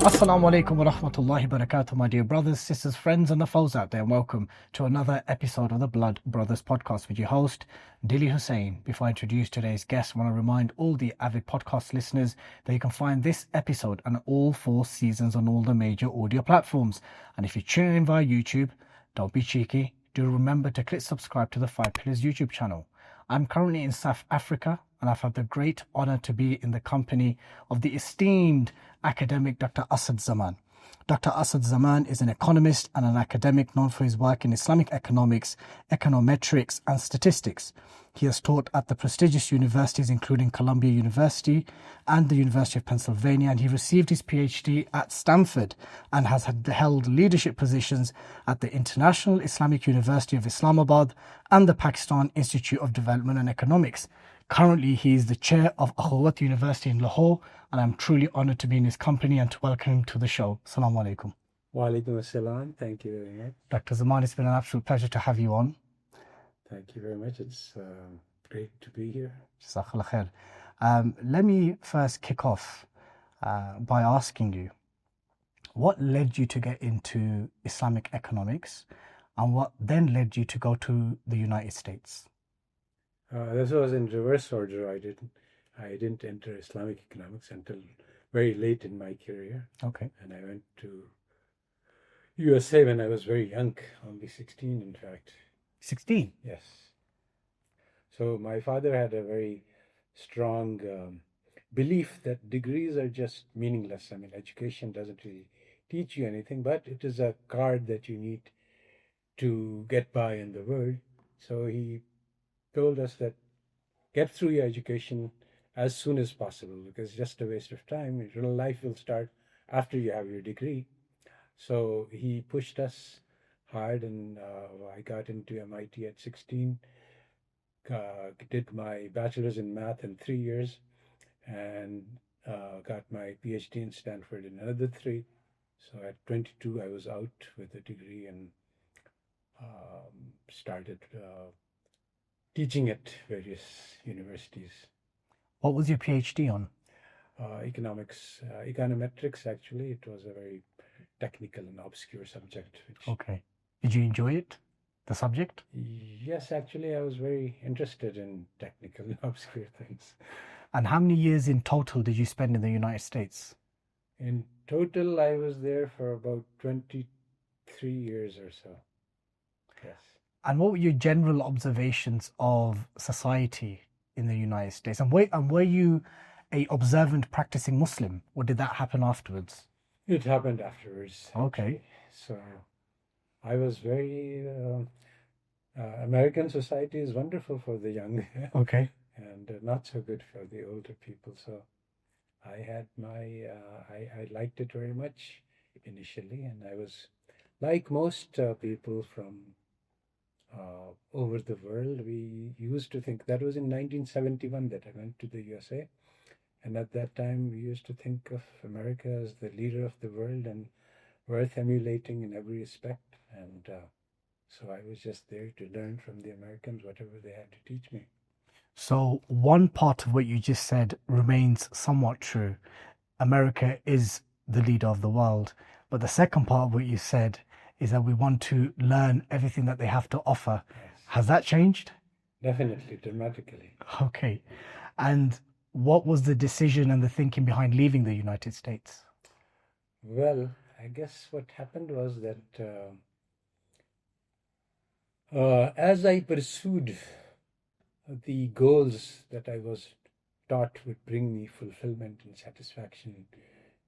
Assalamu alaikum wa rahmatullahi wa barakatuh, my dear brothers, sisters, friends, and the foes out there, and welcome to another episode of the Blood Brothers podcast with your host, Dilly Hussain. Before I introduce today's guest, I want to remind all the avid podcast listeners that you can find this episode and all 4 seasons on all the major audio platforms. And if you're tuning in via YouTube, don't be cheeky. Do remember to click subscribe to the 5 Pillars YouTube channel. I'm currently in South Africa, and I've had the great honor to be in the company of the esteemed academic Dr. Asad Zaman. Dr. Asad Zaman is an economist and an academic known for his work in Islamic economics, econometrics, and statistics. He has taught at the prestigious universities including Columbia University and the University of Pennsylvania, and he received his PhD at Stanford and has held leadership positions at the International Islamic University of Islamabad and the Pakistan Institute of Development and Economics. Currently, he is the chair of Akhuwat University in Lahore, and I'm truly honored to be in his company and to welcome him to the show. Assalamu alaikum. Wa alaikum assalam. Thank you very much. Dr. Zaman, it's been an absolute pleasure to have you on. Thank you very much. It's great to be here. Jazakallah khair. Let me first kick off by asking you, what led you to get into Islamic economics, and what then led you to go to the United States? This was in reverse order. I didn't enter Islamic economics until very late in my career. Okay. And I went to USA when I was very young, only 16 in fact. 16? Yes. So my father had a very strong belief that degrees are just meaningless. I mean, education doesn't really teach you anything, but it is a card that you need to get by in the world. So he told us that get through your education as soon as possible, because it's just a waste of time. Your life will start after you have your degree. So he pushed us hard, and I got into MIT at 16, did my bachelor's in math in 3 years, and got my PhD in Stanford in another 3. So at 22, I was out with a degree and started teaching at various universities. What was your PhD on? Economics, econometrics, actually. It was a very technical and obscure subject. Okay. Did you enjoy it, the subject? Yes, actually, I was very interested in technical and obscure things. And how many years in total did you spend in the United States? In total, I was there for about 23 years or so. Yes. And what were your general observations of society in the United States? And were you a observant practicing Muslim, or did that happen afterwards? It happened afterwards. Okay. So I was very... American society is wonderful for the young. Okay. And not so good for the older people. So I had my... I liked it very much initially, and I was, like most people from over the world, we used to think, that was in 1971 that I went to the USA, and at that time we used to think of America as the leader of the world and worth emulating in every respect, and so I was just there to learn from the Americans whatever they had to teach me. So one part of what you just said remains somewhat true. America is the leader of the world, but the second part of what you said is that we want to learn everything that they have to offer. Yes. Has that changed? Definitely, dramatically. Okay. And what was the decision and the thinking behind leaving the United States? Well, I guess what happened was that as I pursued the goals that I was taught would bring me fulfillment and satisfaction,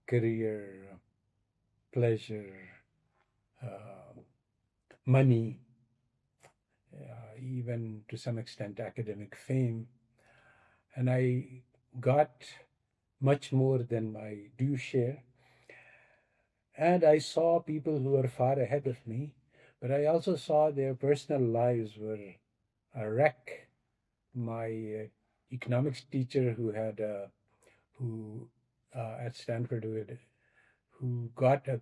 career, pleasure, money, even to some extent academic fame, and I got much more than my due share, and I saw people who were far ahead of me, but I also saw their personal lives were a wreck. My economics teacher who at Stanford who got a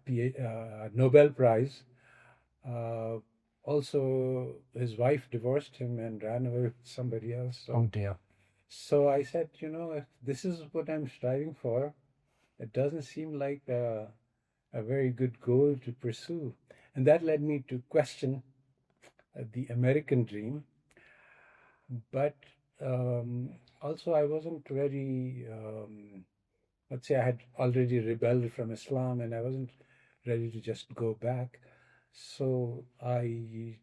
Nobel Prize, also his wife divorced him and ran away with somebody else. So, Oh dear. So I said, if this is what I'm striving for, it doesn't seem like a very good goal to pursue. And that led me to question the American dream. But also, I wasn't very, let's say, I had already rebelled from Islam and I wasn't ready to just go back. So I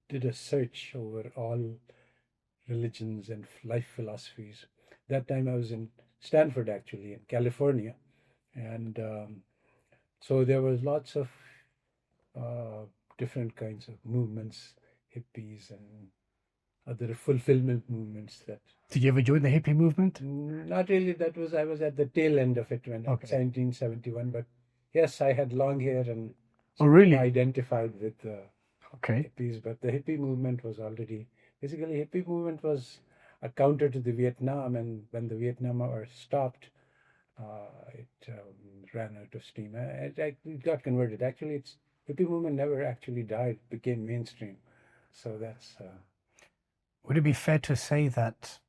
did a search over all religions and life philosophies. That time I was in Stanford, actually, in California. And so there was lots of uh, different kinds of movements, hippies and other fulfillment movements that Did you ever join the hippie movement? not really. That was I was at the tail end of it when Okay. 1771. But yes, I had long hair and Oh, really? identified with the Okay. hippies. But the hippie movement was already basically hippie movement was a counter to the Vietnam, and when the Vietnam War stopped, it ran out of steam. It got converted. Actually, it's hippie movement never actually died; it became mainstream. So that's Would it be fair to say that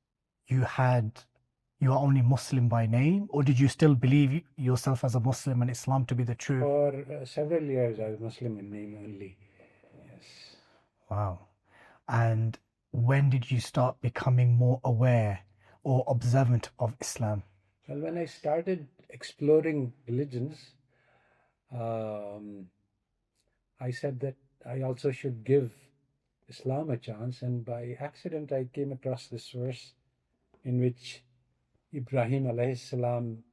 you are only Muslim by name, or did you still believe yourself as a Muslim and Islam to be the truth? for several years I was Muslim in name only. Yes. Wow. And when did you start becoming more aware or observant of Islam? Well, when I started exploring religions, um, I said that I also should give Islam a chance, and by accident I came across this verse in which Ibrahim alayhi salam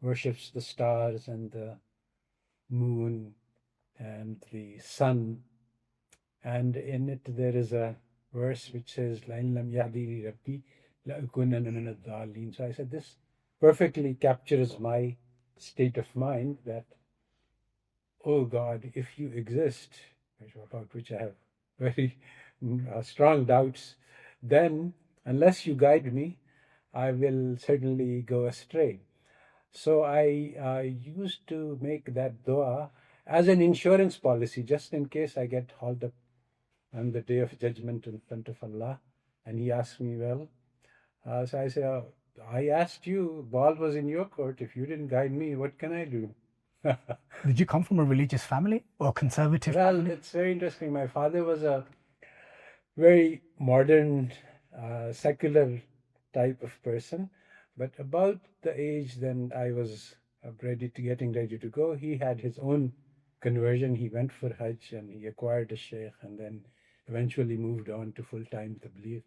worships the stars and the moon and the sun, and in it there is a verse which says لَإِن لَمْ يَهْدِنِي رَبِّي لَأَكُونَنَّ مِنَ الضَّالِّينَ. So I said this perfectly captures my state of mind that, oh God, if you exist, about which I have very strong doubts, then unless you guide me, I will certainly go astray. So I used to make that dua as an insurance policy, just in case I get hauled up on the day of judgment in front of Allah. And he asks me, well, so I say, I asked you, ball was in your court. If you didn't guide me, what can I do? Did you come from a religious family or conservative Well, family? it's very interesting. My father was a very modern, secular type of person, but about the age then I was getting ready to go, he had his own conversion. He went for Hajj and he acquired a sheikh and then eventually moved on to full-time tabligh.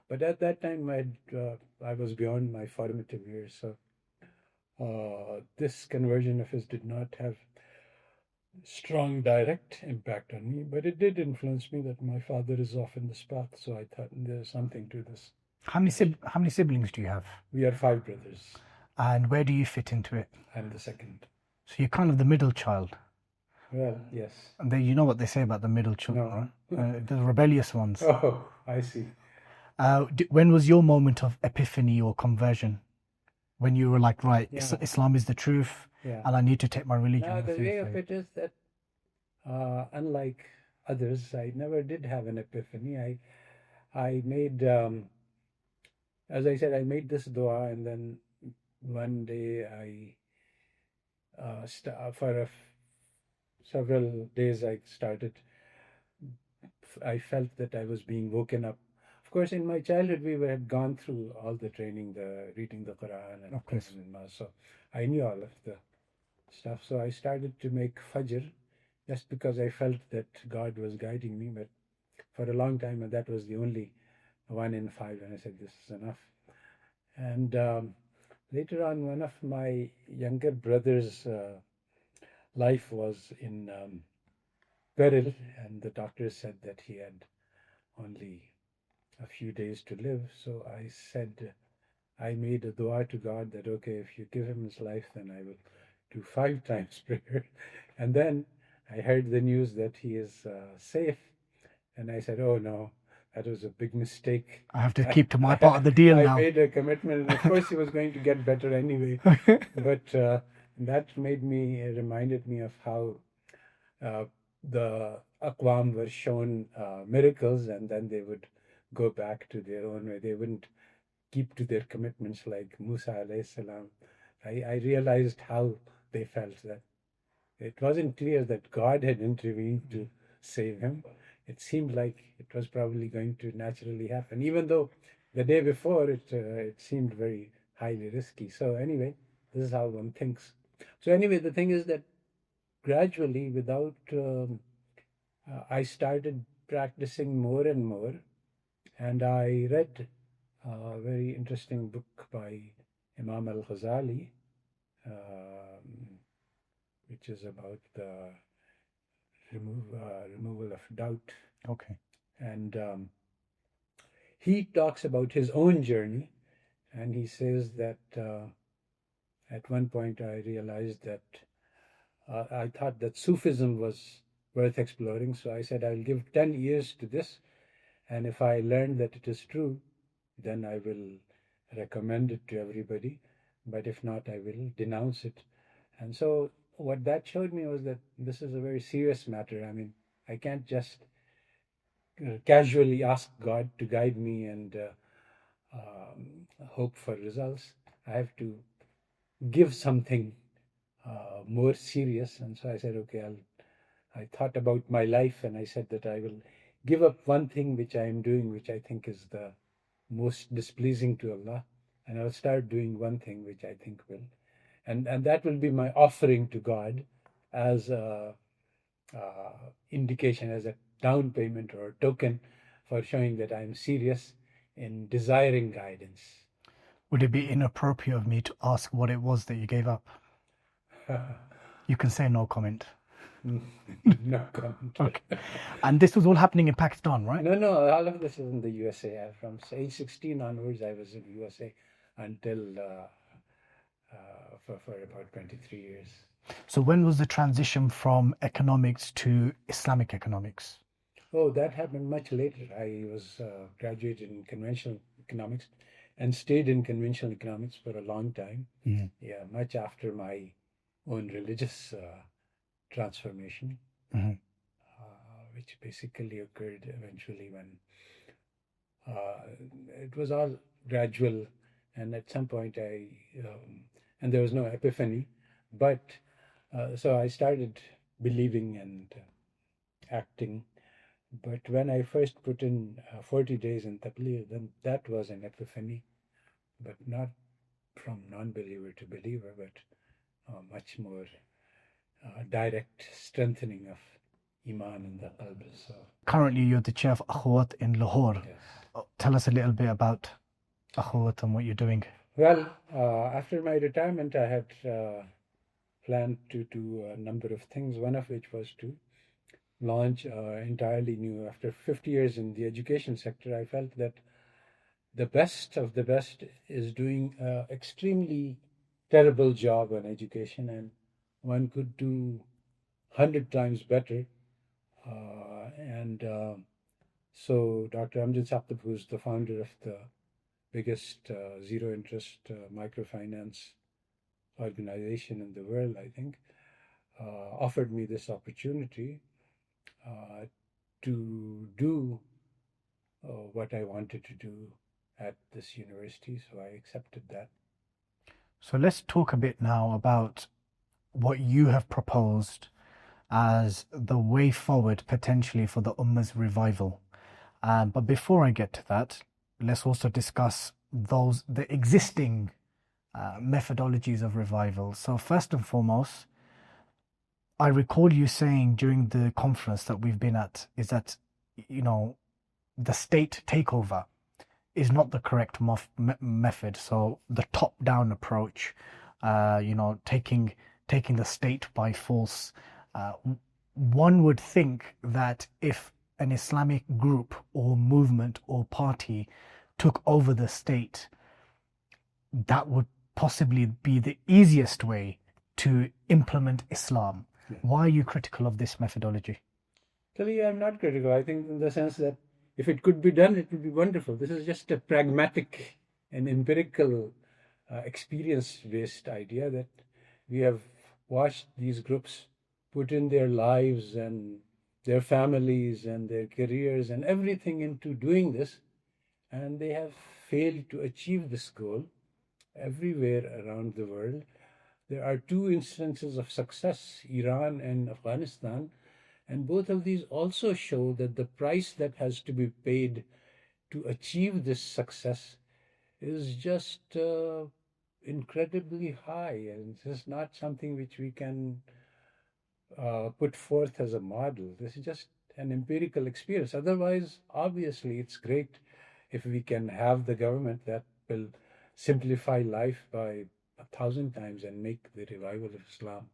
But at that time, I was beyond my formative years, so this conversion of his did not have strong direct impact on me, but it did influence me that my father is off in this path. So I thought there's something to this. How many siblings do you have? We are five brothers. And where do you fit into it? I'm the second. So you're kind of the middle child. Well, yes. And you know what they say about the middle children, No. right? The rebellious ones. Oh, I see. When was your moment of epiphany or conversion? When you were like, right, Yeah. Islam is the truth, Yeah. and I need to take my religion. Now, the way of it is that, unlike others, I never did have an epiphany. I made, as I said, I made this dua, and then one day for several days I felt that I was being woken up. Of course, in my childhood, we had gone through all the training, the reading the Quran and Mass, so I knew all of the stuff. So I started to make Fajr just because I felt that God was guiding me. But for a long time, that was the only 1 in 5, and I said, this is enough. And later on, one of my younger brother's life was in peril, and the doctors said that he had only a few days to live. So I said, I made a dua to God that, okay, if you give him his life, then I will do 5 times prayer. And then I heard the news that he is safe. And I said, oh no, that was a big mistake. I have to keep to my part of the deal now. I made a commitment, and of course he was going to get better anyway. But that reminded me of how the Aqwam were shown miracles, and then they would go back to their own way. They wouldn't keep to their commitments like Musa alayhi salam. I realized how they felt, that it wasn't clear that God had intervened to save him. It seemed like it was probably going to naturally happen, even though the day before it seemed very highly risky. So anyway, this is how one thinks. So anyway, the thing is that gradually, without I started practicing more and more, and I read a very interesting book by Imam al-Ghazali, which is about the removal of doubt. Okay. And he talks about his own journey, and he says that at one point I realized that I thought that Sufism was worth exploring. So I said, I'll give 10 years to this. And if I learn that it is true, then I will recommend it to everybody. But if not, I will denounce it. And so what that showed me was that this is a very serious matter. I mean, I can't just casually ask God to guide me and hope for results. I have to give something more serious. And so I said, okay, I thought about my life and I said that I will give up one thing which I am doing, which I think is the most displeasing to Allah, and I'll start doing one thing which I think will, and that will be my offering to God as a indication, as a down payment or a token for showing that I'm serious in desiring guidance. Would it be inappropriate of me to ask what it was that you gave up? You can say no comment. No comment. Okay. And this was all happening in Pakistan, right? No, all of this is in the USA. From age 16 onwards, I was in the USA until for about 23 years. So when was the transition from economics to Islamic economics? Oh, that happened much later. I was graduated in conventional economics and stayed in conventional economics for a long time. Mm-hmm. Yeah, much after my own religious transformation, Mm-hmm. which basically occurred eventually when it was all gradual, and at some point and there was no epiphany, but so I started believing and acting. But when I first put in 40 days in Tabligh, then that was an epiphany, but not from non-believer to believer, but much more direct strengthening of Iman in the qalb. So, Currently, you're the chair of Akhwat in Lahore. yes. Tell us a little bit about Akhwat and what you're doing. Well, after my retirement, I had planned to do a number of things, one of which was to launch entirely new. After 50 years in the education sector, I felt that the best of the best is doing an extremely terrible job on education, and one could do 100 times better. And so Dr. Amjad Saptab, who's the founder of the biggest zero interest microfinance organization in the world, I think, offered me this opportunity to do what I wanted to do at this university. So I accepted that. So let's talk a bit now about what you have proposed as the way forward potentially for the Ummah's revival. But before I get to that, let's also discuss the existing methodologies of revival. So first and foremost, I recall you saying during the conference that we've been at is that, the state takeover is not the correct method. So the top-down approach, taking the state by force. One would think that if an Islamic group or movement or party took over the state, that would possibly be the easiest way to implement Islam. Yeah. Why are you critical of this methodology? Actually, I'm not critical. I think in the sense that if it could be done, it would be wonderful. This is just a pragmatic and empirical experience-based idea that we have watched these groups put in their lives and their families and their careers and everything into doing this, and they have failed to achieve this goal everywhere around the world. there are two instances of success, Iran and Afghanistan, and both of these also show that the price that has to be paid to achieve this success is just incredibly high, and this is not something which we can put forth as a model. This is just an empirical experience. Otherwise, obviously, it's great if we can have the government that will simplify life by 1,000 times and make the revival of Islam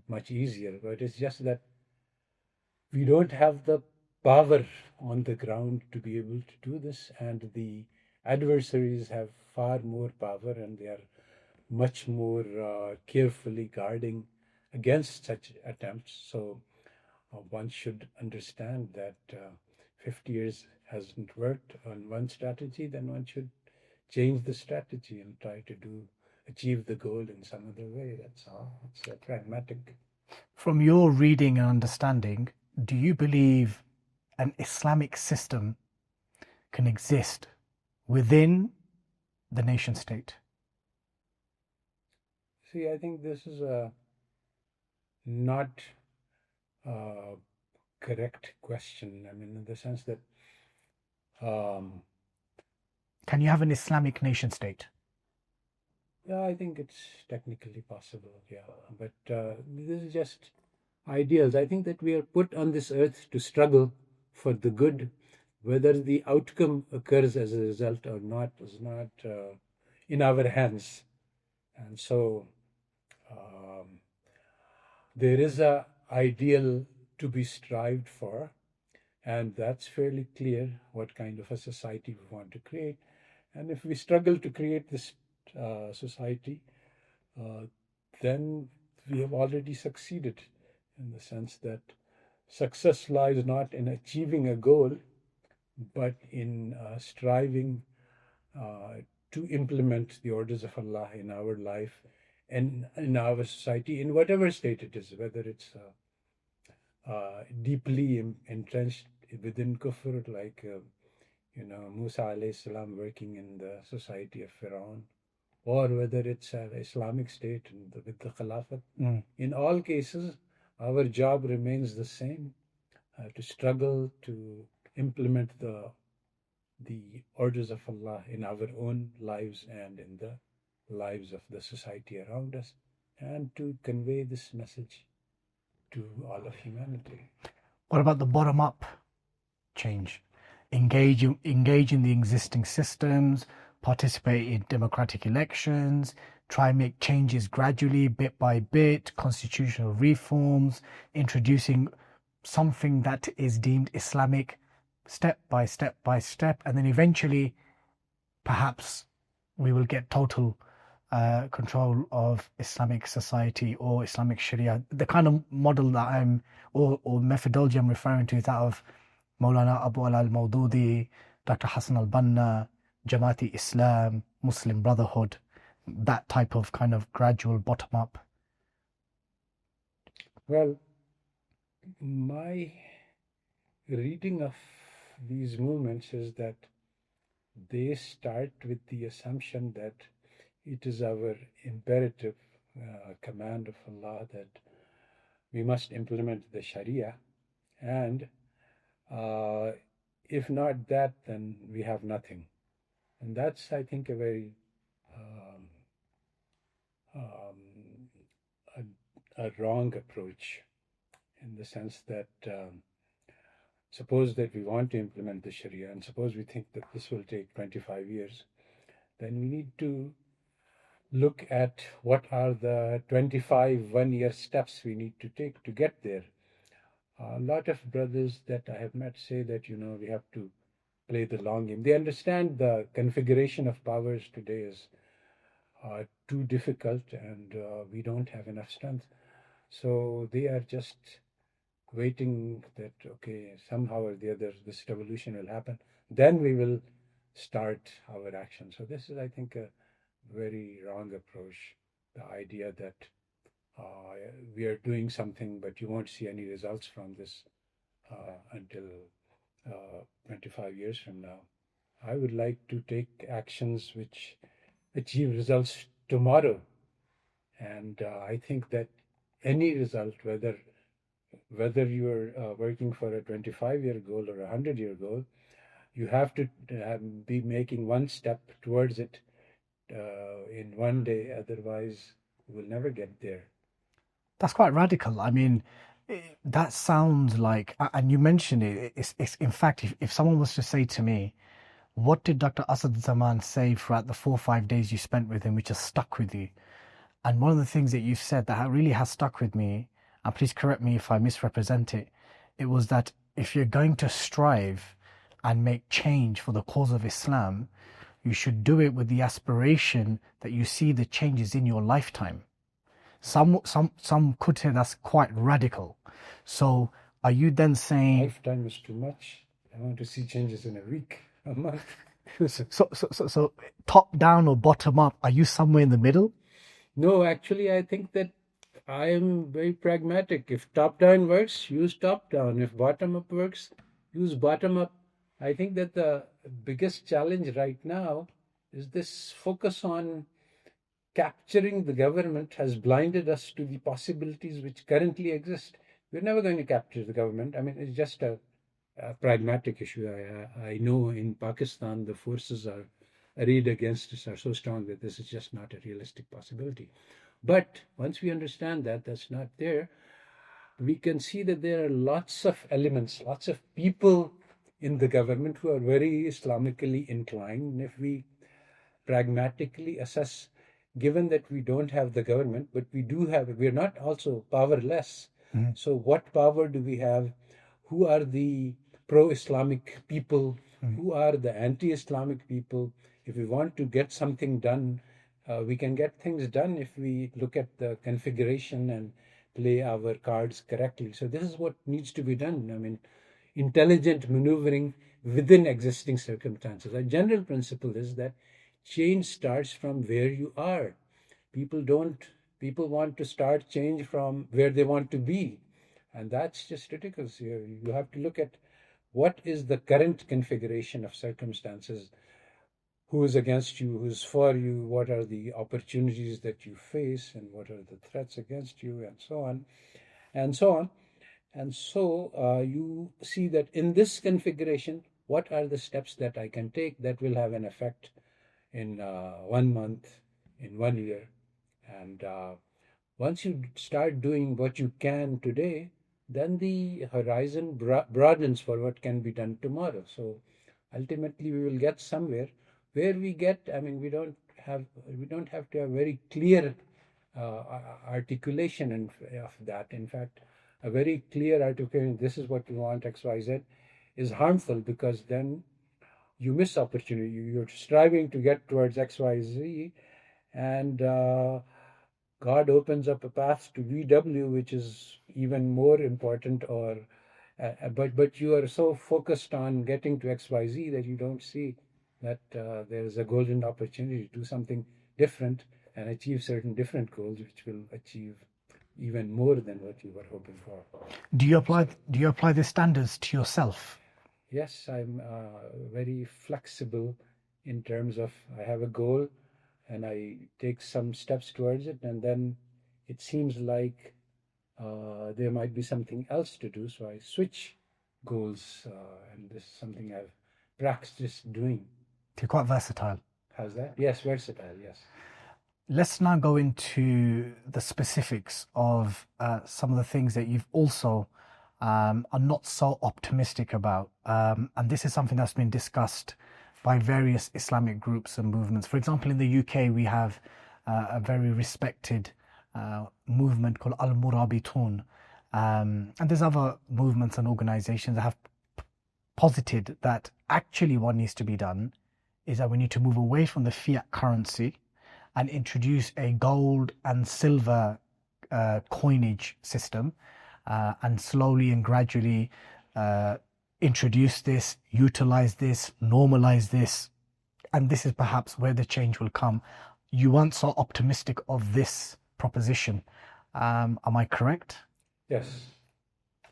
much easier. But it's just that we don't have the power on the ground to be able to do this, and the adversaries have far more power, and they are much more carefully guarding against such attempts. So one should understand that 50 years hasn't worked on one strategy, then one should change the strategy and try to achieve the goal in some other way. That's all. It's pragmatic. From your reading and understanding, do you believe an Islamic system can exist within the nation state? See, I think this is a not correct question. I mean, in the sense that can you have an Islamic nation state? Yeah, I think it's technically possible. Yeah, but this is just ideals. I think that we are put on this earth to struggle for the good. Whether the outcome occurs as a result or not is not in our hands. And so there is a ideal to be strived for, and that's fairly clear what kind of a society we want to create. And if we struggle to create this society, then we have already succeeded, in the sense that success lies not in achieving a goal, but in striving to implement the orders of Allah in our life and in our society, in whatever state it is, whether it's deeply entrenched within kufr, like Musa alayhi salam working in the society of Pharaoh, or whether it's an Islamic state with the Khilafat. In all cases, our job remains the same, to struggle to implement the orders of Allah in our own lives and in the lives of the society around us, and to convey this message to all of humanity. What about the bottom-up change? Engage in the existing systems, participate in democratic elections, try and make changes gradually, bit by bit, constitutional reforms, introducing something that is deemed Islamic step by step by step, and then eventually perhaps we will get total control of Islamic society or Islamic Sharia. The kind of model that or methodology I'm referring to is that of Maulana Abu al-Mawdudi, Dr. Hassan al-Banna, Jamaati Islam, Muslim Brotherhood, that type of kind of gradual bottom-up. Well, my reading of these movements is that they start with the assumption that it is our imperative command of Allah that we must implement the Sharia, and if not that, then we have nothing. And that's, I think, a very a wrong approach, in the sense that suppose that we want to implement the Sharia, and suppose we think that this will take 25 years, then we need to look at what are the 25 one-year steps we need to take to get there. A lot of brothers that I have met say that, we have to play the long game. They understand the configuration of powers today is too difficult, and we don't have enough strength. So they are just waiting that, okay, somehow or the other, this revolution will happen. Then we will start our action. So this is, I think, a very wrong approach. The idea that we are doing something, but you won't see any results from this until 25 years from now. I would like to take actions which achieve results tomorrow, And I think that any result, whether you're working for a 25-year goal or a 100-year goal, you have to be making one step towards it in one day. Otherwise, you will never get there. That's quite radical. I mean, that sounds like, and you mentioned it, it's in fact, if someone was to say to me, what did Dr. Asad Zaman say throughout the 4 or 5 days you spent with him, which has stuck with you? And one of the things that you've said that really has stuck with me, and please correct me if I misrepresent it, it was that if you're going to strive and make change for the cause of Islam, you should do it with the aspiration that you see the changes in your lifetime. Some could say that's quite radical. So are you then saying Lifetime is too much. I want to see changes in a week, a month. so top down or bottom up? Are you somewhere in the middle? No, actually, I think that I am very pragmatic. If top down works, use top down. If bottom up works, use bottom up. I think that the biggest challenge right now is this focus on capturing the government has blinded us to the possibilities which currently exist. We're never going to capture the government. I mean, it's just a pragmatic issue. I know in Pakistan the forces are arrayed against us are so strong that this is just not a realistic possibility. But once we understand that that's not there, we can see that there are lots of elements, lots of people in the government who are very Islamically inclined. And if we pragmatically assess, given that we don't have the government, but we're not also powerless. Mm. So, what power do we have? Who are the pro Islamic people? Who are the anti Islamic people? If we want to get something done, we can get things done if we look at the configuration and play our cards correctly. So, this is what needs to be done. I mean, intelligent maneuvering within existing circumstances. A general principle is that change starts from where you are. People don't, people want to start change from where they want to be. And that's just ridiculous. You have to look at what is the current configuration of circumstances, who is against you, who's for you, what are the opportunities that you face, and what are the threats against you, and so on, and so on. And so you see that in this configuration, what are the steps that I can take that will have an effect in 1 month, in 1 year. And once you start doing what you can today, then the horizon broadens for what can be done tomorrow. So ultimately, we will get somewhere. Where we get, I mean, we don't have to have very clear articulation of that. In fact, a very clear articulation, this is what we want, X, Y, Z, is harmful because then you miss opportunity. You're striving to get towards X, Y, Z, and God opens up a path to VW, which is even more important. Or, but you are so focused on getting to X, Y, Z that you don't see that there is a golden opportunity to do something different and achieve certain different goals, which will achieve even more than what you were hoping for. Do you apply the standards to yourself? Yes, I'm very flexible in terms of I have a goal and I take some steps towards it, and then it seems like there might be something else to do, so I switch goals, and this is something I've practiced doing. You're quite versatile. How's that? Yes, versatile, yes. Let's now go into the specifics of some of the things that you've also are not so optimistic about. And this is something that's been discussed by various Islamic groups and movements. For example, in the UK, we have a very respected movement called Al Murabitun. And there's other movements and organizations that have posited that actually what needs to be done is that we need to move away from the fiat currency and introduce a gold and silver coinage system, and slowly and gradually introduce this, utilize this, normalize this, and this is perhaps where the change will come. You weren't so optimistic of this proposition. Am I correct? Yes.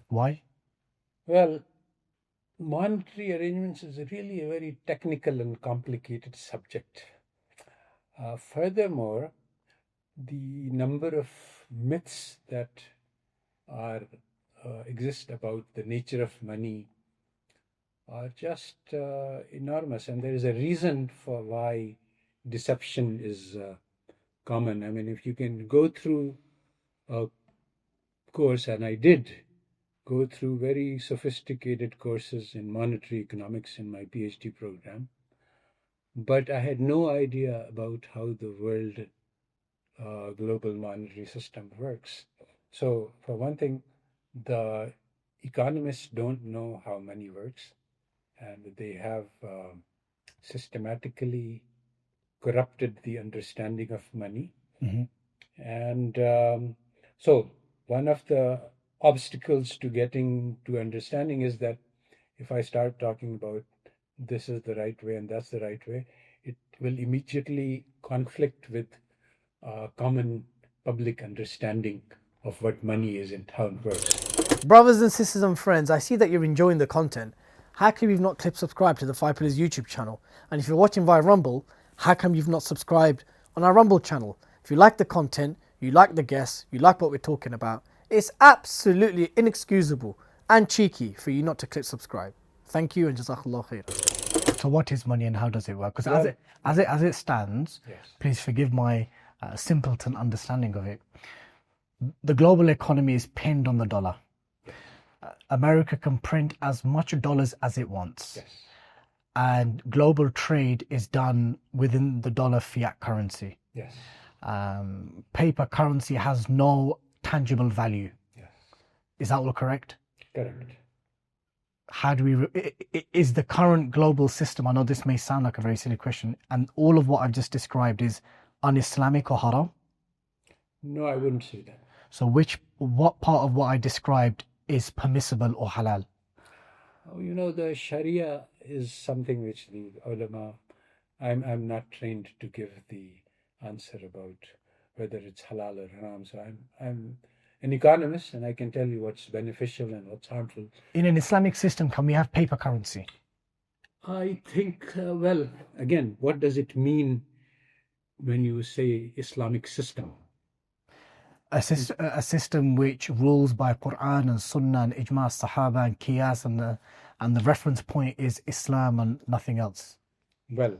Why? Well, monetary arrangements is really a very technical and complicated subject. Furthermore, the number of myths that are exist about the nature of money are just enormous, and there is a reason for why deception is common. I mean, if you can go through a course, and I did go through very sophisticated courses in monetary economics in my PhD program, but I had no idea about how the world global monetary system works. So, for one thing, the economists don't know how money works, and they have systematically corrupted the understanding of money. Mm-hmm. And so, one of the obstacles to getting to understanding is that if I start talking about this is the right way and that's the right way, it will immediately conflict with common public understanding of what money is and how it works. Brothers and sisters and friends, I see that you're enjoying the content. How come you've not clicked subscribe to the Five Pillars YouTube channel? And if you're watching via Rumble, how come you've not subscribed on our Rumble channel? If you like the content, you like the guests, you like what we're talking about, it's absolutely inexcusable and cheeky for you not to click subscribe. Thank you and Jazakallah khair. So what is money and how does it work? Because as it stands, Yes. please forgive my simpleton understanding of it. The global economy is pinned on the dollar. America can print as much dollars as it wants. Yes. And global trade is done within the dollar fiat currency. Yes. Paper currency has no tangible value. Yes. Is that all correct? Correct. How do we, is the current global system, I know this may sound like a very silly question, and all of what I've just described is un-Islamic or haram? No, I wouldn't say that. So what part of what I described is permissible or halal? Oh, you know, the Sharia is something which the ulama, I'm not trained to give the answer about whether it's halal or haram. So I'm an economist, and I can tell you what's beneficial and what's harmful. In an Islamic system, can we have paper currency? I think, well, again, what does it mean when you say Islamic system? A system which rules by Quran and Sunnah and Ijma, Sahaba and Qiyas, and the reference point is Islam and nothing else. Well,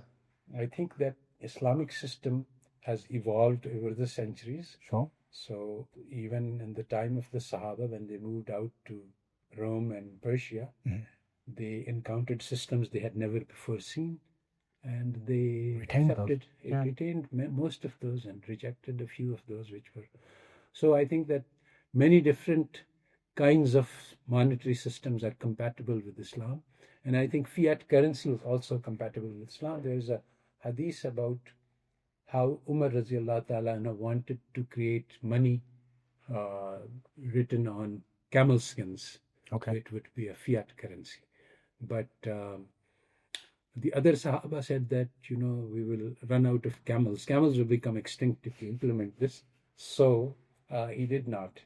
I think that Islamic system has evolved over the centuries. Sure. So even in the time of the Sahaba, when they moved out to Rome and Persia, they encountered systems they had never before seen, and they retained most of those and rejected a few of those which were. So I think that many different kinds of monetary systems are compatible with Islam, and I think fiat currency is also compatible with Islam. There is a hadith about how Umar radiallahu ta'ala wanted to create money written on camel skins. Okay. It would be a fiat currency. But the other Sahaba said that, we will run out of camels. Camels will become extinct if we implement this. So he did not.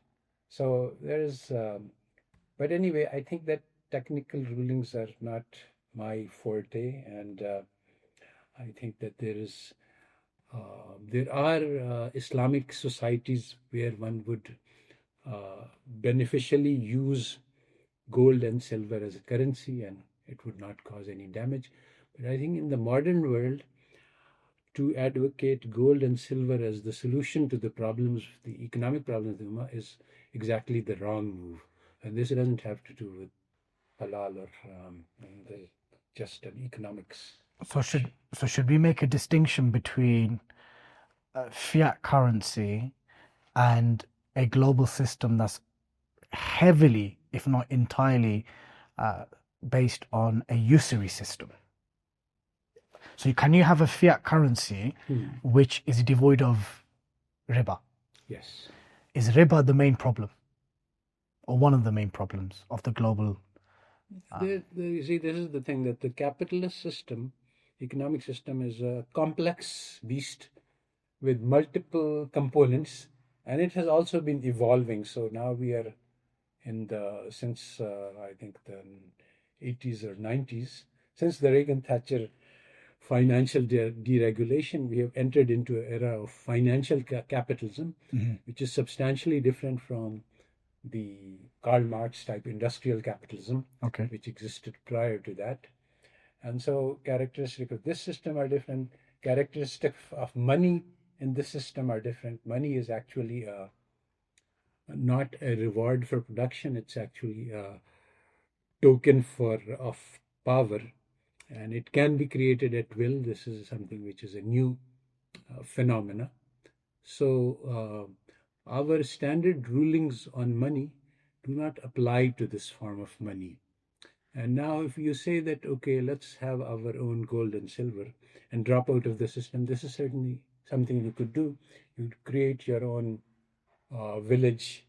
So there is, but anyway, I think that technical rulings are not my forte, and I think that there are Islamic societies where one would beneficially use gold and silver as a currency and it would not cause any damage. But I think in the modern world, to advocate gold and silver as the solution to the problems, the economic problems of the Ummah, is exactly the wrong move. And this doesn't have to do with halal or haram, just an economics. So should we make a distinction between fiat currency and a global system that's heavily, if not entirely, based on a usury system? So can you have a fiat currency which is devoid of riba? Yes. Is riba the main problem, or one of the main problems of the global? You see, this is the thing, that the capitalist system, economic system, is a complex beast with multiple components, and it has also been evolving. So now we are since I think the 80s or 90s, since the Reagan Thatcher financial deregulation, we have entered into an era of financial capitalism, which is substantially different from the Karl Marx type industrial capitalism, which existed prior to that. And so characteristics of this system are different. Characteristics of money in this system are different. Money is actually not a reward for production. It's actually a token of power, and it can be created at will. This is something which is a new phenomena. So our standard rulings on money do not apply to this form of money. And now if you say that, okay, let's have our own gold and silver and drop out of the system, this is certainly something you could do. You create your own village,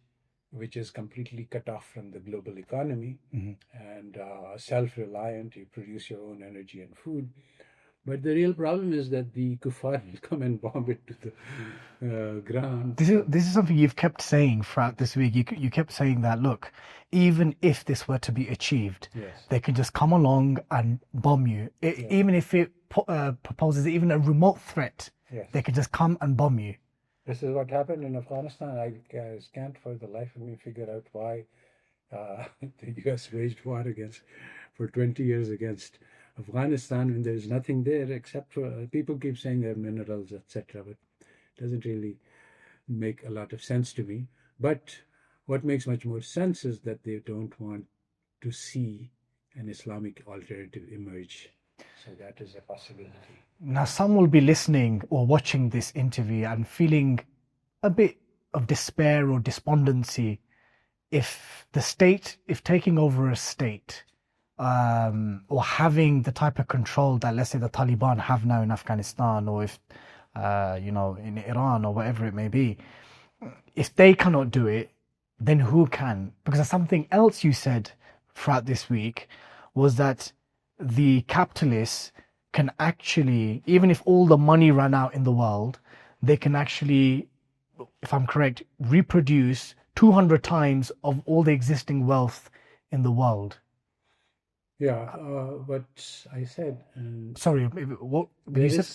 which is completely cut off from the global economy and self-reliant. You produce your own energy and food. But the real problem is that the kuffar will come and bomb it to the ground. This is something you've kept saying throughout this week. You kept saying that, look, even if this were to be achieved, they can just come along and bomb you. Even if it proposes even a remote threat, they can just come and bomb you. This is what happened in Afghanistan. I can't for the life of me figure out why the US waged war for 20 years against Afghanistan when there's nothing there except for people keep saying there are minerals, etc. But it doesn't really make a lot of sense to me. But what makes much more sense is that they don't want to see an Islamic alternative emerge. So that is a possibility. Now, some will be listening or watching this interview and feeling a bit of despair or despondency if taking over a state or having the type of control that, let's say, the Taliban have now in Afghanistan, or if, in Iran or whatever it may be, if they cannot do it, then who can? Because something else you said throughout this week was that the capitalists can actually, even if all the money ran out in the world, they can actually, if I'm correct, reproduce 200 times of all the existing wealth in the world. Yeah, but I said... Sorry, what you said?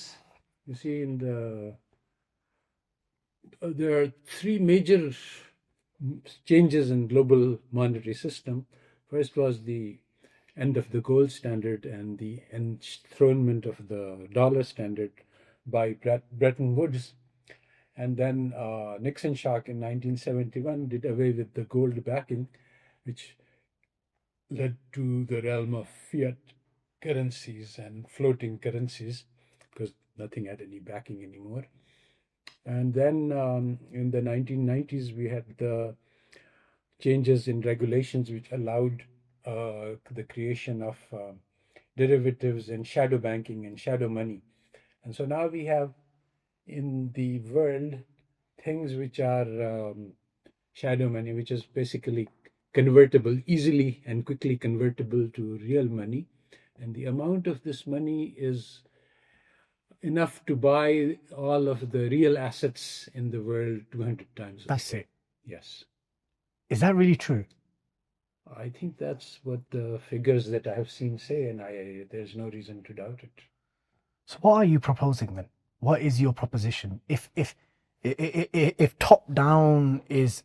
You see, there are three major changes in global monetary system. First was the end of the gold standard and the enthronement of the dollar standard by Bretton Woods. And then Nixon shock in 1971 did away with the gold backing, which led to the realm of fiat currencies and floating currencies because nothing had any backing anymore. And then in the 1990s, we had the changes in regulations which allowed the creation of derivatives and shadow banking and shadow money. And so now we have in the world things which are shadow money, which is basically convertible, easily and quickly convertible to real money. And the amount of this money is enough to buy all of the real assets in the world 200 times. That's it. Yes. Is that really true? I think that's what the figures that I have seen say, and there's no reason to doubt it. So what are you proposing then? What is your proposition? If top down is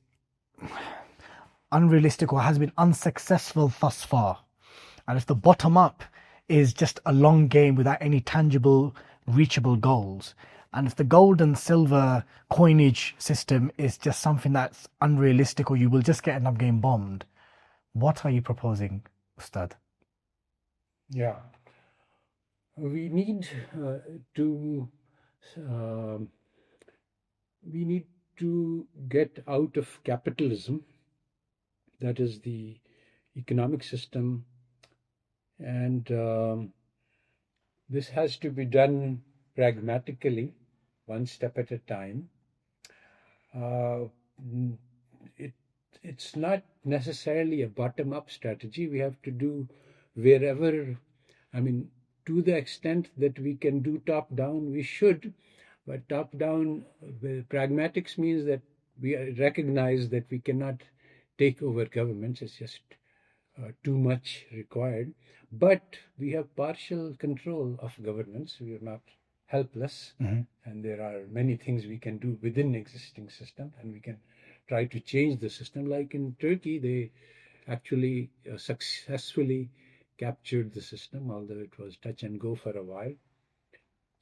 unrealistic or has been unsuccessful thus far, and if the bottom up is just a long game without any tangible, reachable goals, and if the gold and silver coinage system is just something that's unrealistic or you will just end up getting bombed, what are you proposing, Ustad? Yeah. We need to get out of capitalism, that is the economic system, and this has to be done pragmatically, one step at a time. It's not necessarily a bottom-up strategy. We have to do wherever, to the extent that we can do top-down, we should. But top-down, pragmatics means that we recognize that we cannot take over governments. It's just too much required. But we have partial control of governance. We are not helpless, and there are many things we can do within existing system, and we can try to change the system. Like in Turkey, they actually successfully captured the system, although it was touch and go for a while.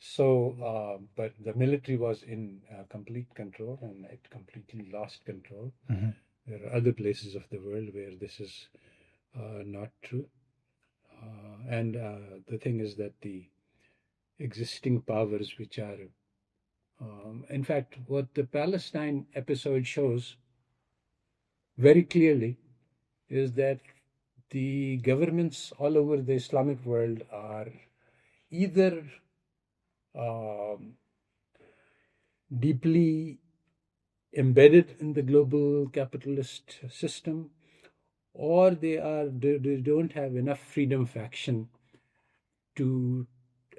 So, but the military was in complete control, and it completely lost control. There are other places of the world where this is not true. And the thing is that the existing powers, which are, in fact, what the Palestine episode shows very clearly is that the governments all over the Islamic world are either um, deeply embedded in the global capitalist system, or they don't have enough freedom of action to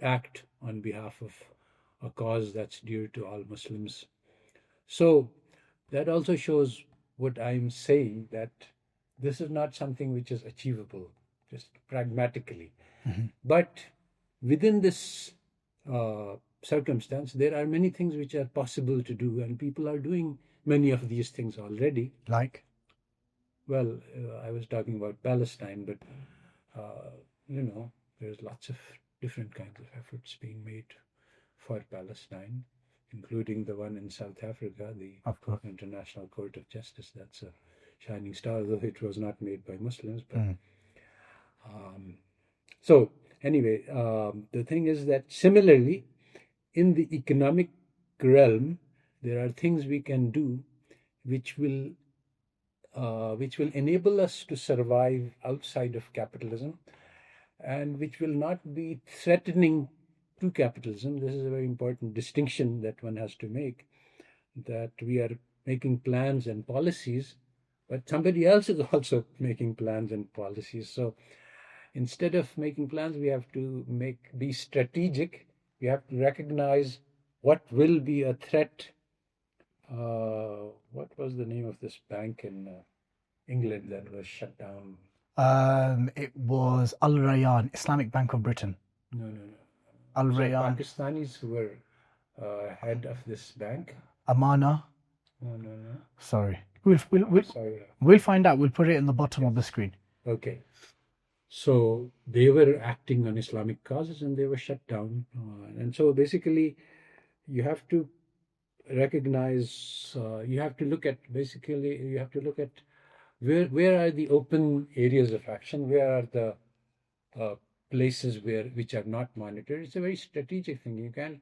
act on behalf of a cause that's dear to all Muslims. So that also shows what I'm saying, that this is not something which is achievable just pragmatically. But within this circumstance, there are many things which are possible to do, and people are doing many of these things already. Like? Well, I was talking about Palestine, but there's lots of different kinds of efforts being made for Palestine, including the one in South Africa, the International Court of Justice. That's a shining star, though it was not made by Muslims. But so anyway, the thing is that similarly, in the economic realm, there are things we can do which will enable us to survive outside of capitalism, and which will not be threatening to capitalism. This is a very important distinction that one has to make, that we are making plans and policies, but somebody else is also making plans and policies. So instead of making plans, we have to be strategic. We have to recognize what will be a threat. What was the name of this bank in England that was shut down? It was Al Rayyan, Islamic Bank of Britain. No. Al Rayyan. Pakistanis who were head of this bank. Amana. No. Sorry. Sorry. We'll find out. We'll put it in the bottom of the screen. Okay. So they were acting on Islamic causes and they were shut down. And so basically, you have to recognize, you have to look at where are the open areas of action, where are the places which are not monitored. It's a very strategic thing. You can't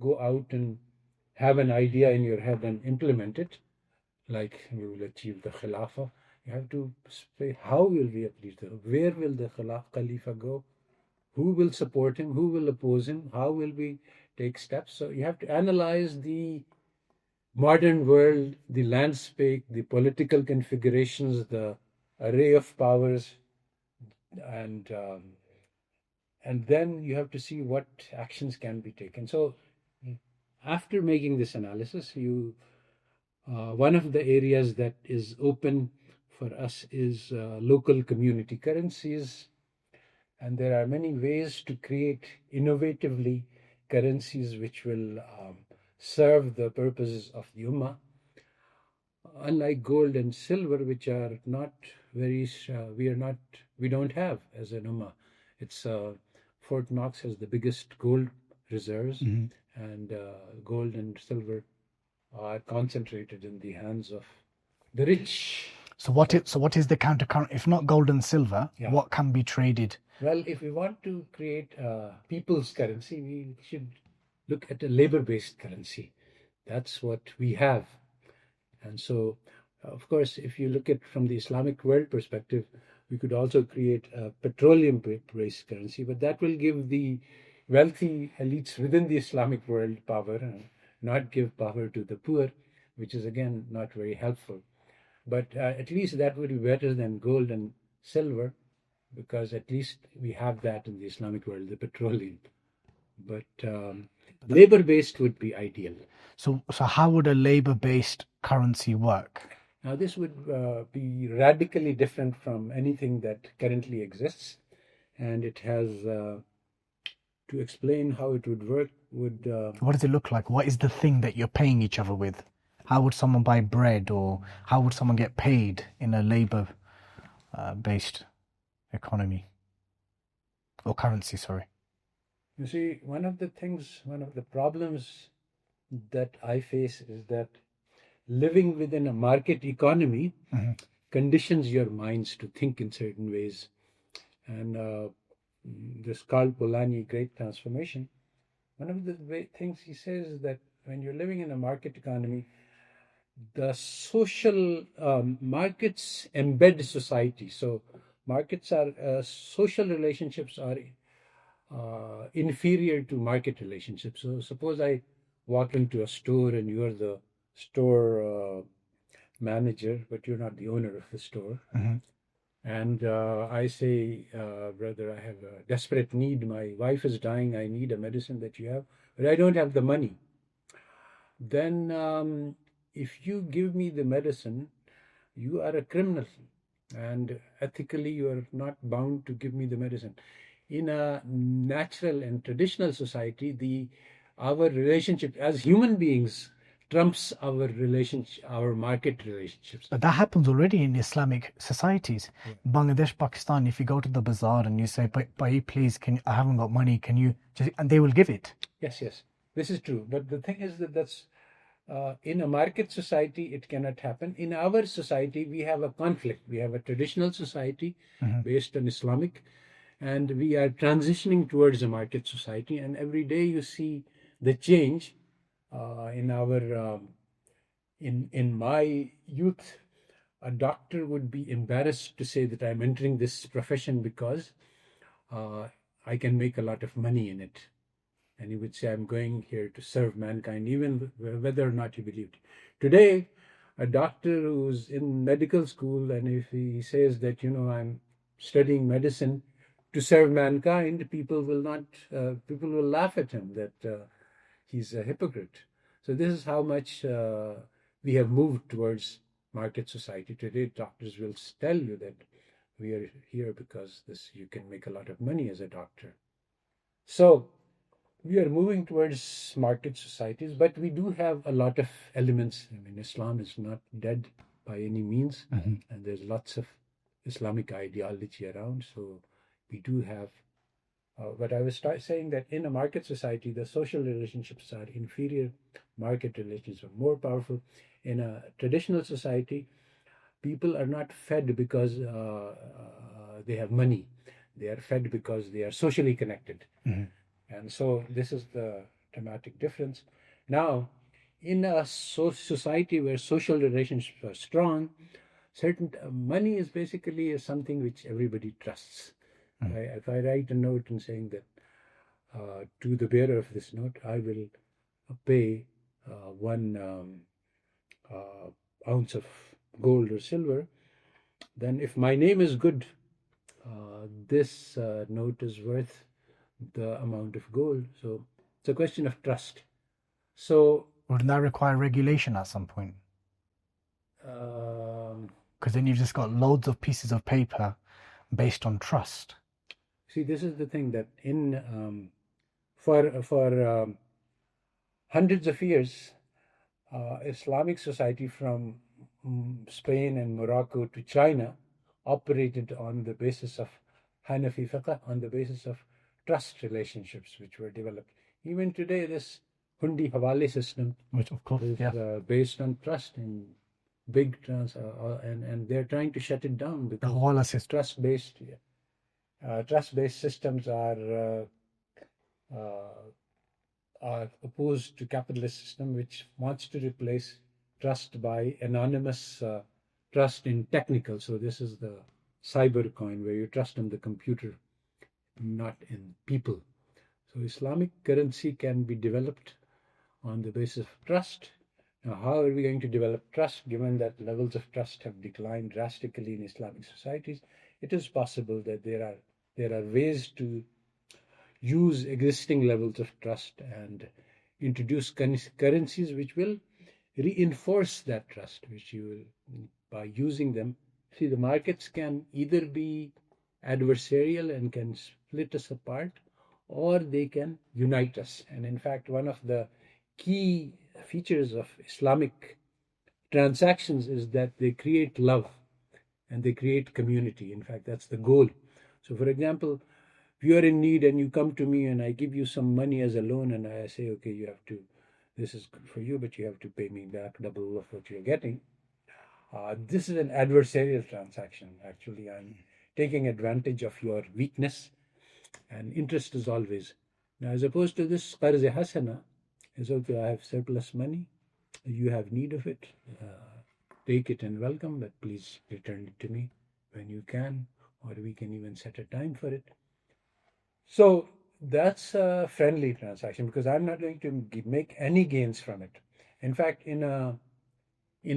go out and have an idea in your head and implement it, like we will achieve the Khilafah. You have to say, how will we achieve it? Where will the Khalifa go? Who will support him? Who will oppose him? How will we take steps? So you have to analyze the modern world, the landscape, the political configurations, the array of powers, and then you have to see what actions can be taken. So after making this analysis, one of the areas that is open for us is local community currencies, and there are many ways to create innovatively currencies which will serve the purposes of the Ummah. Unlike gold and silver, which are not very, we don't have as an Ummah. It's Fort Knox has the biggest gold reserves, and gold and silver are concentrated in the hands of the rich. So what is the countercurrent? If not gold and silver, what can be traded? Well, if we want to create a people's currency, we should look at a labor-based currency. That's what we have. And so, of course, if you look at from the Islamic world perspective, we could also create a petroleum-based currency, but that will give the wealthy elites within the Islamic world power and not give power to the poor, which is again not very helpful. But at least that would be better than gold and silver, because at least we have that in the Islamic world, the petroleum. But labor-based would be ideal. So how would a labor-based currency work? Now, this would be radically different from anything that currently exists, and it has to explain how it would work. What does it look like? What is the thing that you're paying each other with? How would someone buy bread, or how would someone get paid in a labor-based economy or currency? Sorry. You see, one of the problems that I face is that living within a market economy conditions your minds to think in certain ways. And this Karl Polanyi, Great Transformation, one of the things he says is that when you're living in a market economy, the social markets embed society. So markets are social relationships are inferior to market relationships. So suppose I walk into a store and you're the store manager, but you're not the owner of the store. And I say, brother, I have a desperate need. My wife is dying. I need a medicine that you have, but I don't have the money. Then, if you give me the medicine, you are a criminal. And ethically, you are not bound to give me the medicine. In a natural and traditional society, our relationship as human beings trumps our market relationships. But that happens already in Islamic societies. Bangladesh, Pakistan, if you go to the bazaar and you say, Bhai, please, I haven't got money, can you just, and they will give it. Yes, this is true. But the thing is that's in a market society, it cannot happen. In our society, we have a conflict. We have a traditional society based on Islamic, and we are transitioning towards a market society. And every day you see the change in our in my youth. A doctor would be embarrassed to say that I'm entering this profession because I can make a lot of money in it. And he would say, I'm going here to serve mankind, even whether or not he believed. Today, a doctor who's in medical school, and if he says that, I'm studying medicine to serve mankind, people will laugh at him that he's a hypocrite. So this is how much we have moved towards market society. Today, doctors will tell you that we are here because you can make a lot of money as a doctor. So we are moving towards market societies, but we do have a lot of elements. I mean, Islam is not dead by any means, and there's lots of Islamic ideology around. So we do have. But I was saying that in a market society, the social relationships are inferior. Market relationships are more powerful. In a traditional society, people are not fed because they have money. They are fed because they are socially connected. And so this is the dramatic difference. Now, in a society where social relationships are strong, certain money is basically something which everybody trusts. If I write a note and saying that to the bearer of this note, I will pay 1 ounce of gold or silver, then if my name is good, this note is worth the amount of gold. So it's a question of trust. So wouldn't that require regulation at some point? Because then you've just got loads of pieces of paper based on trust. See, this is the thing that for hundreds of years, Islamic society from Spain and Morocco to China operated on the basis of Hanafi fiqh, on the basis of trust relationships which were developed. Even today, this Hundi Hawali system, which of course is based on trust in big and they're trying to shut it down because the Hawala system. Trust-based systems are opposed to capitalist system, which wants to replace trust by anonymous trust in technical. So this is the cyber coin where you trust in the computer, not in people. So Islamic currency can be developed on the basis of trust. Now, how are we going to develop trust given that levels of trust have declined drastically in Islamic societies? It is possible that there are ways to use existing levels of trust and introduce currencies which will reinforce that trust, which you will by using them. See, the markets can either be adversarial and can split us apart, or they can unite us. And in fact, one of the key features of Islamic transactions is that they create love and they create community. In fact, that's the goal. So, for example, if you are in need and you come to me and I give you some money as a loan and I say, okay, you have to, this is good for you, but you have to pay me back double of what you're getting. This is an adversarial transaction. Actually, I'm taking advantage of your weakness, and interest is always. Now, as opposed to this qarz hasana, is okay, I have surplus money, you have need of it, take it and welcome, but please return it to me when you can, or we can even set a time for it. So that's a friendly transaction because I'm not going to make any gains from it. In fact, in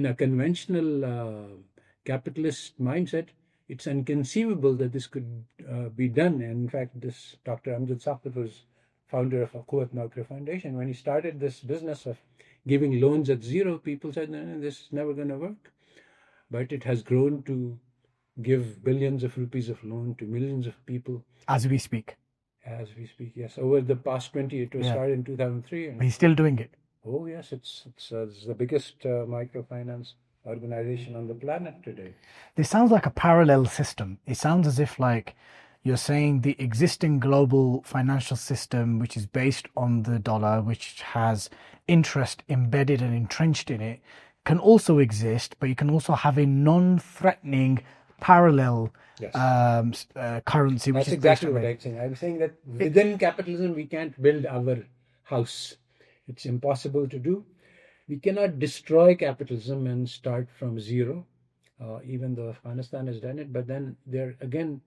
a conventional capitalist mindset, it's inconceivable that this could be done. And in fact, this Dr. Amjad Saqib was founder of Quwwat Micro Foundation. When he started this business of giving loans at zero, people said, no, this is never going to work. But it has grown to give billions of rupees of loan to millions of people. As we speak. As we speak, yes. Over the past 20, it was started in 2003. But he's still doing it. Oh, yes. It's the biggest microfinance organization on the planet today. This sounds like a parallel system. It sounds as if like you're saying the existing global financial system, which is based on the dollar, which has interest embedded and entrenched in it, can also exist, but you can also have a non-threatening parallel currency. Which That's is exactly what I'm saying. I'm saying that within capitalism, we can't build our house. It's impossible to do. We cannot destroy capitalism and start from zero, even though Afghanistan has done it. But then they're again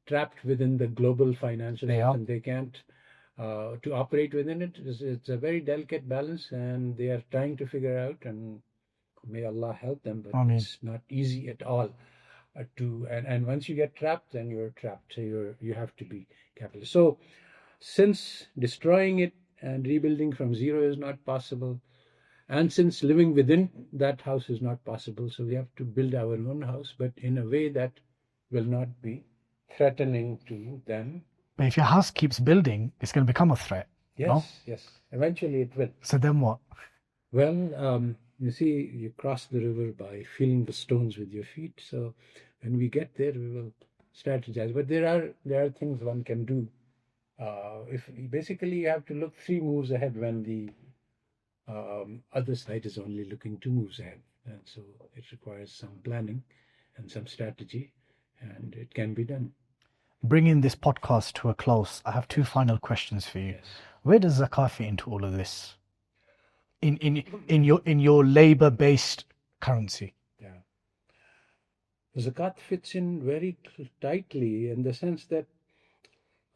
trapped within the global financial system. They can't to operate within it. It's a very delicate balance, and they are trying to figure out. And may Allah help them, but it's not easy at all. And once you get trapped, then you're trapped. So you have to be capitalist. So since destroying it and rebuilding from zero is not possible, and since living within that house is not possible, so we have to build our own house, but in a way that will not be threatening to them. But if your house keeps building, it's going to become a threat. Yes, no? Yes. Eventually it will. So then what? Well, you see, you cross the river by feeling the stones with your feet. So when we get there, we will strategize. But there are things one can do. If basically you have to look 3 moves ahead when the other side is only looking 2 moves ahead, and so it requires some planning and some strategy, and it can be done. Bringing this podcast to a close, I have 2 final questions for you. Yes. Where does zakat fit into all of this? In your labor-based currency? Yeah, zakat fits in very tightly in the sense that,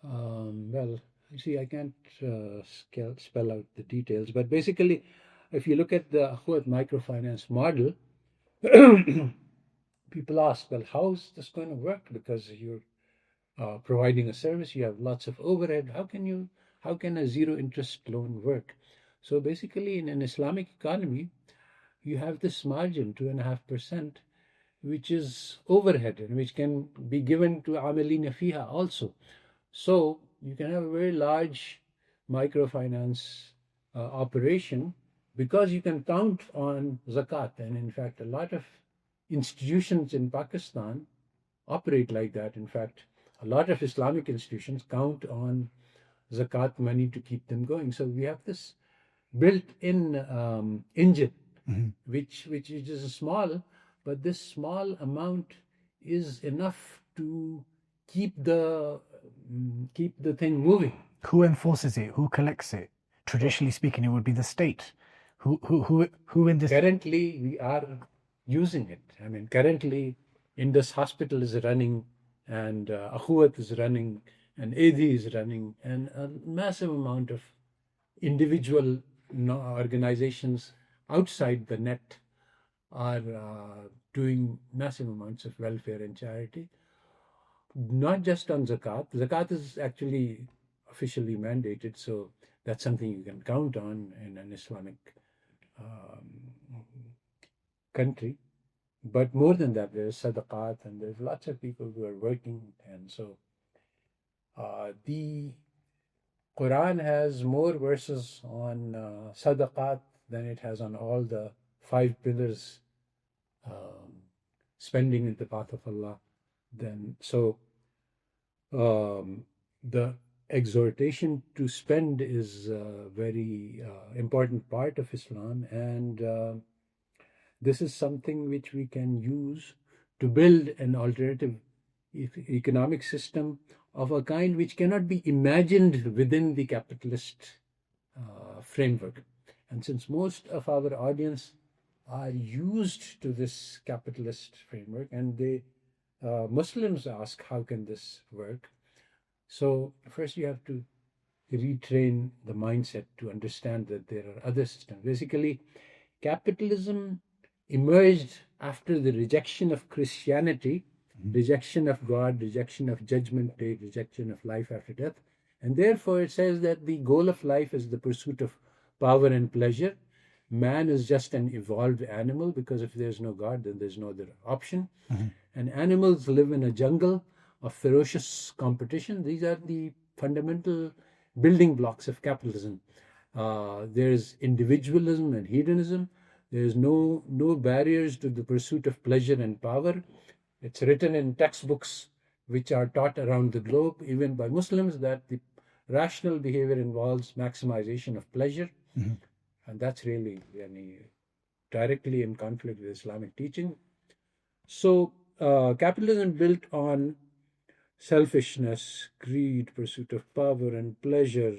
well, you see, I can't spell out the details, but basically, if you look at the Quwwat microfinance model, people ask, well, how is this going to work? Because you're providing a service, you have lots of overhead. How can a zero interest loan work? So basically, in an Islamic economy, you have this margin, 2.5%, which is overhead and which can be given to amilina fiha also. So you can have a very large microfinance operation because you can count on zakat. And in fact, a lot of institutions in Pakistan operate like that. In fact, a lot of Islamic institutions count on zakat money to keep them going. So we have this built-in engine, which is small, but this small amount is enough to keep the thing moving. Who enforces it? Who collects it? Traditionally speaking, it would be the state. Who in this? Currently, we are using it. I mean, currently, Indus Hospital is running, and Akhuwat is running, and AD is running, and a massive amount of individual organizations outside the net are doing massive amounts of welfare and charity. Not just on zakat. Zakat is actually officially mandated, so that's something you can count on in an Islamic country. But more than that, there's sadaqat, and there's lots of people who are working. And so the Quran has more verses on sadaqat than it has on all the five pillars, um, spending in the path of Allah. Then, so the exhortation to spend is a very important part of Islam, and this is something which we can use to build an alternative economic system of a kind which cannot be imagined within the capitalist framework. And since most of our audience are used to this capitalist framework, and they Muslims ask, how can this work? So first you have to retrain the mindset to understand that there are other systems. Basically, capitalism emerged after the rejection of Christianity, rejection of God, rejection of judgment day, rejection of life after death. And therefore, it says that the goal of life is the pursuit of power and pleasure. Man is just an evolved animal because if there's no God, then there's no other option. And animals live in a jungle of ferocious competition. These are the fundamental building blocks of capitalism. There's individualism and hedonism. There's no barriers to the pursuit of pleasure and power. It's written in textbooks which are taught around the globe, even by Muslims, that the rational behavior involves maximization of pleasure. And that's really directly in conflict with Islamic teaching. So capitalism built on selfishness, greed, pursuit of power and pleasure,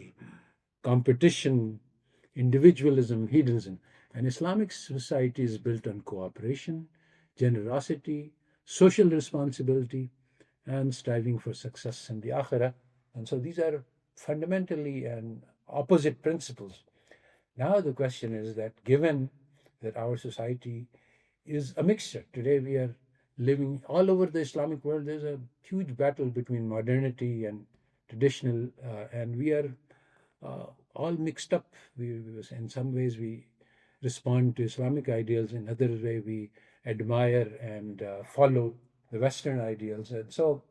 competition, individualism, hedonism. And Islamic society is built on cooperation, generosity, social responsibility, and striving for success in the akhirah. And so these are fundamentally and opposite principles. Now the question is that given that our society is a mixture, today we are living all over the Islamic world, there's a huge battle between modernity and traditional, and we are all mixed up. In some ways, we respond to Islamic ideals. In other way, we admire and follow the Western ideals. And so,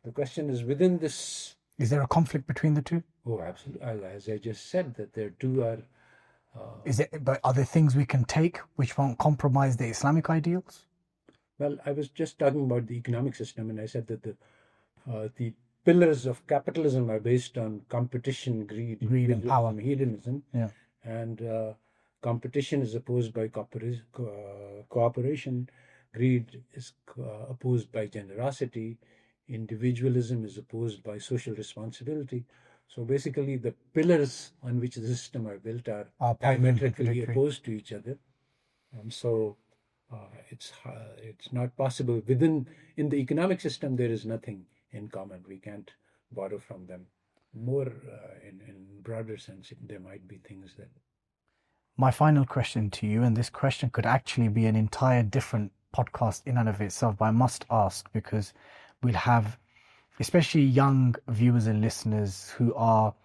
the question is: within this, is there a conflict between the two? Oh, absolutely. As I just said, that there two are. But are there things we can take which won't compromise the Islamic ideals? Well, I was just talking about the economic system, and I said that the pillars of capitalism are based on competition, greed and power, hedonism. Yeah. And competition is opposed by cooperation. Greed is opposed by generosity. Individualism is opposed by social responsibility. So basically, the pillars on which the system are built are diametrically opposed to each other. And so it's not possible. In the economic system, there is nothing in common. We can't borrow from them. More in broader sense, there might be things that. My final question to you, and this question could actually be an entire different podcast in and of itself, but I must ask because we'll have especially young viewers and listeners who are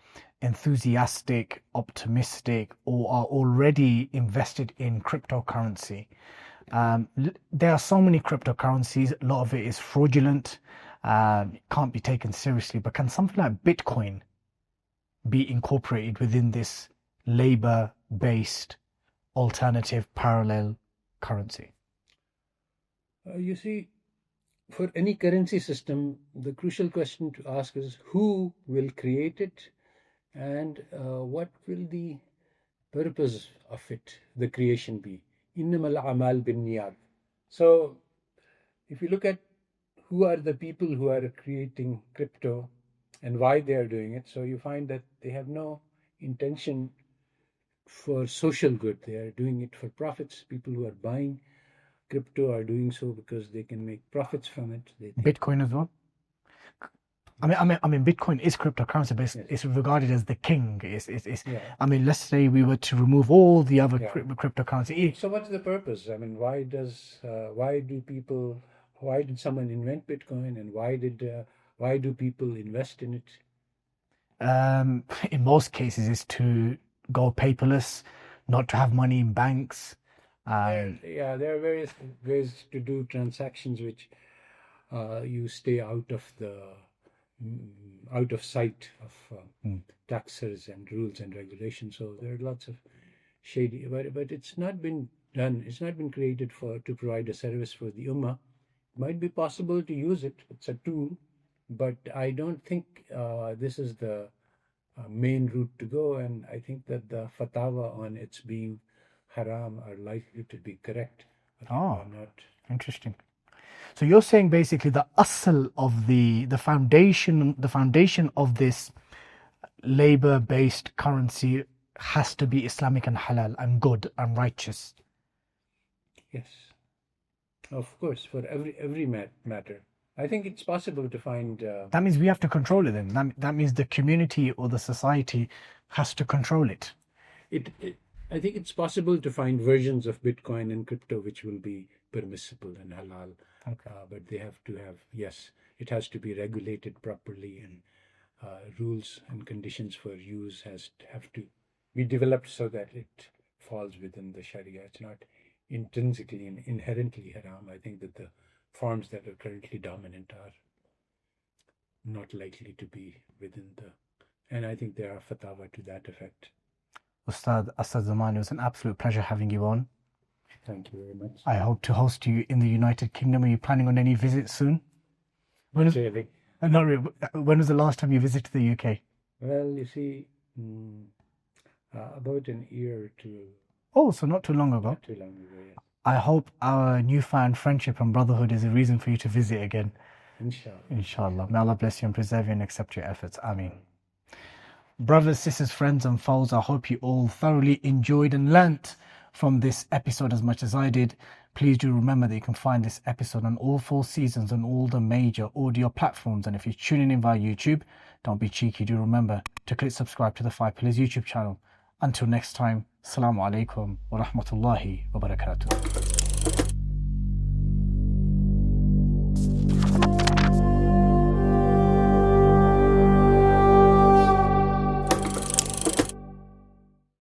enthusiastic, optimistic, or are already invested in cryptocurrency. There are so many cryptocurrencies. A lot of it is fraudulent, can't be taken seriously. But can something like Bitcoin be incorporated within this labor-based alternative parallel currency? You see, for any currency system, the crucial question to ask is who will create it and what will the purpose of it, the creation, be. Innamal a'mal binniyat. So, if you look at who are the people who are creating crypto and why they are doing it, so you find that they have no intention for social good. They are doing it for profits. People who are buying crypto are doing so because they can make profits from it. Bitcoin as well. I mean, Bitcoin is cryptocurrency, but it's regarded as the king. I mean, let's say we were to remove all the other cryptocurrency. So, what's the purpose? I mean, why did someone invent Bitcoin, and why do people invest in it? In most cases, is to go paperless, not to have money in banks, There are various ways to do transactions which you stay out of sight of taxes and rules and regulations. So there are lots of shady, but it's not been done. It's not been created to provide a service for the Ummah. It might be possible to use it. It's a tool, but I don't think this is the main route to go. And I think that the fatwa on its being haram are likely to be correct. Oh, not. Interesting. So you're saying basically the asl of the foundation of this labor-based currency has to be Islamic and halal and good and righteous. Yes, of course, for every matter. I think it's possible to find. That means we have to control it. Then that means the community or the society has to control it. I think it's possible to find versions of Bitcoin and crypto which will be permissible and halal. Okay. But they have to have, yes, it has to be regulated properly, and rules and conditions for use have to be developed so that it falls within the Sharia. It's not intrinsically and inherently haram. I think that the forms that are currently dominant are not likely to be within and I think there are fatwa to that effect. Ustad Asad Zaman, it was an absolute pleasure having you on. Thank you very much. I hope to host you in the United Kingdom. Are you planning on any visits soon? Really? Not really. When was the last time you visited the UK? Well, you see, about an year or two. Oh, so not too long ago. Not too long ago, yes. I hope our newfound friendship and brotherhood is a reason for you to visit again. Inshallah. Inshallah. May Allah bless you and preserve you and accept your efforts. Ameen. Brothers, sisters, friends and foes, I hope you all thoroughly enjoyed and learnt from this episode as much as I did. Please do remember that you can find this episode on all 4 seasons on all the major audio platforms. And if you're tuning in via YouTube, don't be cheeky. Do remember to click subscribe to the 5 Pillars YouTube channel. Until next time, Assalamu alaikum wa rahmatullahi wa barakatuh.